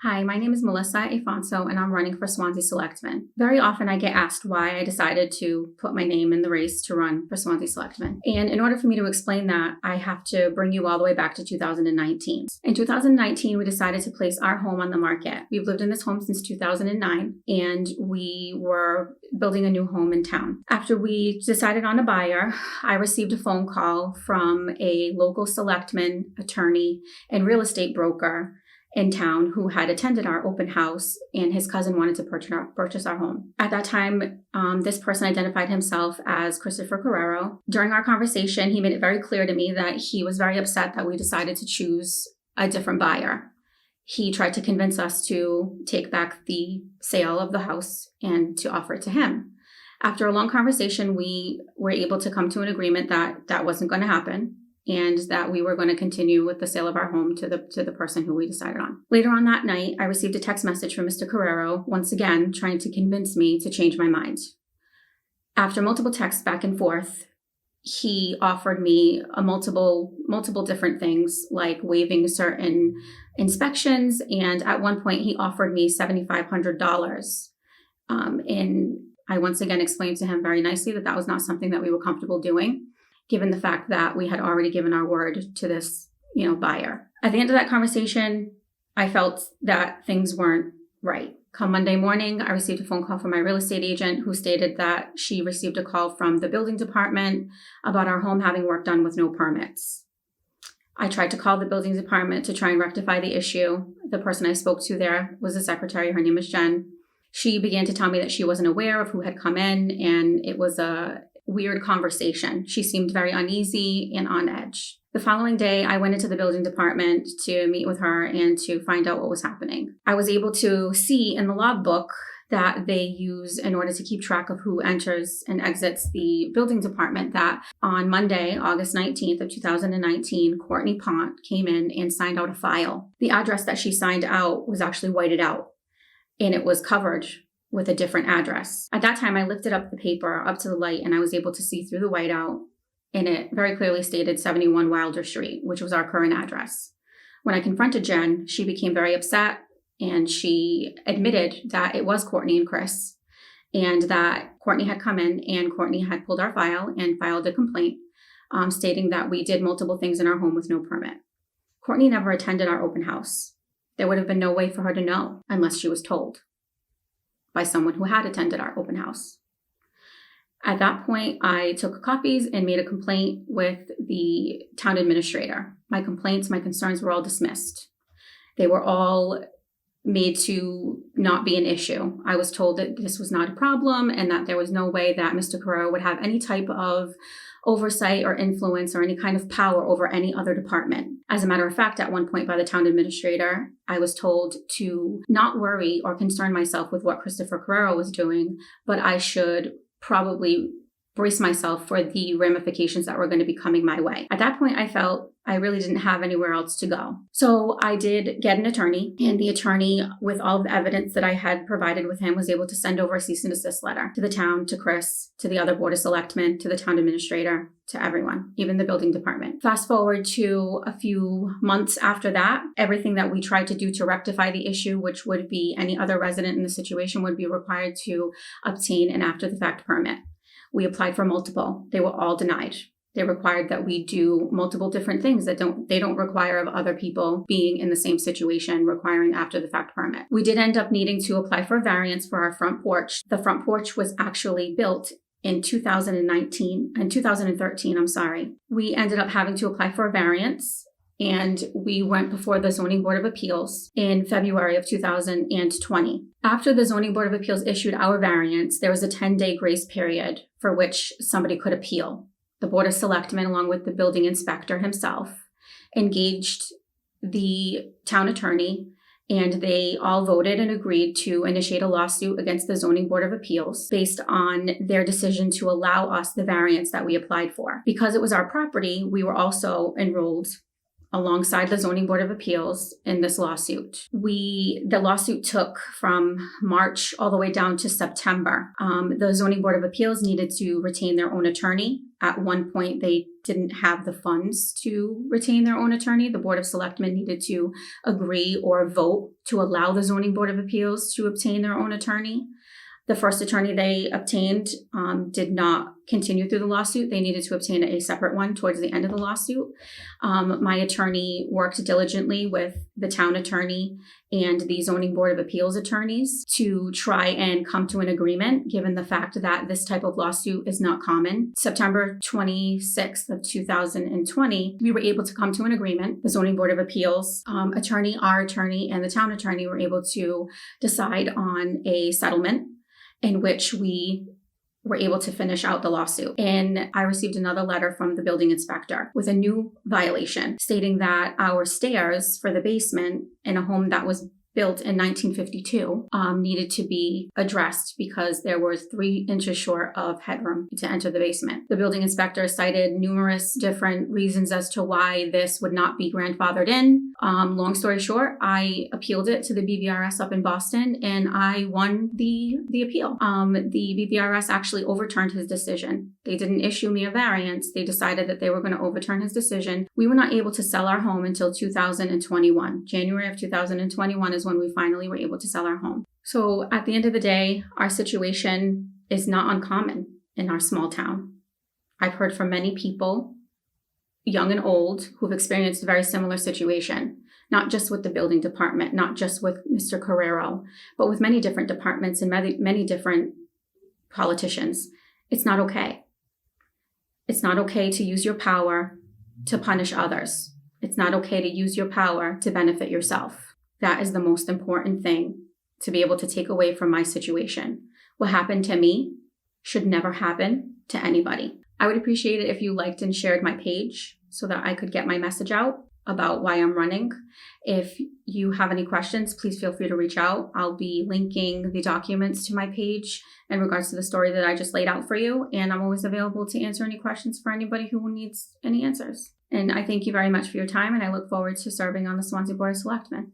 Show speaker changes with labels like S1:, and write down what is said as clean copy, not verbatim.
S1: Hi, my name is Melissa Afonso, and I'm running for Swansea Selectman. Very often I get asked why I decided to put my name in the race to run for Swansea Selectman. And in order for me to explain that, I have to bring you all the way back to 2019. In 2019, we decided to place our home on the market. We've lived in this home since 2009, and we were building a new home in town. After we decided on a buyer, I received a phone call from a local selectman, attorney, and real estate broker in town who had attended our open house, and his cousin wanted to purchase our home. At that time, this person identified himself as Christopher Carrero. During our conversation, he made it very clear to me that he was very upset that we decided to choose a different buyer. He tried to convince us to take back the sale of the house and to offer it to him. After a long conversation, we were able to come to an agreement that that wasn't going to happen, and that we were going to continue with the sale of our home to the person who we decided on. Later on that night, I received a text message from Mr. Carrero, once again trying to convince me to change my mind. After multiple texts back and forth, he offered me multiple different things, like waiving certain inspections, and at one point he offered me $7,500. And I once again explained to him very nicely that that was not something that we were comfortable doing, given the fact that we had already given our word to this, buyer. At the end of that conversation, I felt that things weren't right. Come Monday morning, I received a phone call from my real estate agent who stated that she received a call from the building department about our home having work done with no permits. I tried to call the building department to try and rectify the issue. The person I spoke to there was the secretary. Her name is Jen. She began to tell me that she wasn't aware of who had come in, and it was a weird conversation. She seemed very uneasy and on edge. The following day, I went into the building department to meet with her and to find out what was happening. I was able to see in the logbook that they use in order to keep track of who enters and exits the building department that on Monday, August 19th of 2019, Courtney Pont came in and signed out a file. The address that she signed out was actually whited out, and it was covered with a different address. At that time, I lifted up the paper up to the light, and I was able to see through the whiteout, and it very clearly stated 71 Wilder Street, which was our current address. When I confronted Jen, she became very upset, and she admitted that it was Courtney and Chris, and that Courtney had come in and Courtney had pulled our file and filed a complaint, stating that we did multiple things in our home with no permit. Courtney never attended our open house. There would have been no way for her to know unless she was told by someone who had attended our open house. At that point, I took copies and made a complaint with the town administrator. My concerns were all dismissed. They were all made to not be an issue. I was told that this was not a problem and that there was no way that Mr. Carrero would have any type of oversight or influence or any kind of power over any other department. As a matter of fact, at one point by the town administrator, I was told to not worry or concern myself with what Christopher Carrero was doing, but I should probably brace myself for the ramifications that were going to be coming my way. At that point, I felt I really didn't have anywhere else to go. So I did get an attorney, and the attorney, with all of the evidence that I had provided with him, was able to send over a cease and desist letter to the town, to Chris, to the other board of selectmen, to the town administrator, to everyone, even the building department. Fast forward to a few months after that, everything that we tried to do to rectify the issue, which would be any other resident in the situation would be required to obtain an after-the-fact permit. We applied for multiple. They were all denied. They required that we do multiple different things that they don't require of other people being in the same situation, requiring after the fact permit. We did end up needing to apply for a variance for our front porch. The front porch was actually built in 2013, I'm sorry. We ended up having to apply for a variance, and we went before the Zoning Board of Appeals in February of 2020. After the Zoning Board of Appeals issued our variance, there was a 10-day grace period for which somebody could appeal. The Board of Selectmen, along with the building inspector himself, engaged the town attorney, and they all voted and agreed to initiate a lawsuit against the Zoning Board of Appeals based on their decision to allow us the variance that we applied for. Because it was our property, we were also enrolled alongside the Zoning Board of Appeals in this lawsuit. The lawsuit took from March all the way down to September. The Zoning Board of Appeals needed to retain their own attorney. At one point, they didn't have the funds to retain their own attorney. The Board of Selectmen needed to agree or vote to allow the Zoning Board of Appeals to obtain their own attorney. The first attorney they obtained did not continue through the lawsuit. They needed to obtain a separate one towards the end of the lawsuit. My attorney worked diligently with the town attorney and the Zoning Board of Appeals attorneys to try and come to an agreement, given the fact that this type of lawsuit is not common. September 26th of 2020, we were able to come to an agreement. The Zoning Board of Appeals attorney, our attorney, and the town attorney were able to decide on a settlement in which we were able to finish out the lawsuit. And I received another letter from the building inspector with a new violation stating that our stairs for the basement in a home that was built in 1952 needed to be addressed because there were 3 inches short of headroom to enter the basement. The building inspector cited numerous different reasons as to why this would not be grandfathered in. Long story short, I appealed it to the BVRS up in Boston and I won the appeal. The BVRS actually overturned his decision. They didn't issue me a variance. They decided that they were going to overturn his decision. We were not able to sell our home until 2021. January of 2021 is when we finally were able to sell our home. So at the end of the day, our situation is not uncommon in our small town. I've heard from many people, young and old, who've experienced a very similar situation, not just with the building department, not just with Mr. Carrero, but with many different departments and many different politicians. It's not okay. It's not okay to use your power to punish others. It's not okay to use your power to benefit yourself. That is the most important thing to be able to take away from my situation. What happened to me should never happen to anybody. I would appreciate it if you liked and shared my page so that I could get my message out about why I'm running. If you have any questions, please feel free to reach out. I'll be linking the documents to my page in regards to the story that I just laid out for you. And I'm always available to answer any questions for anybody who needs any answers. And I thank you very much for your time, and I look forward to serving on the Swansea Board of Selectmen.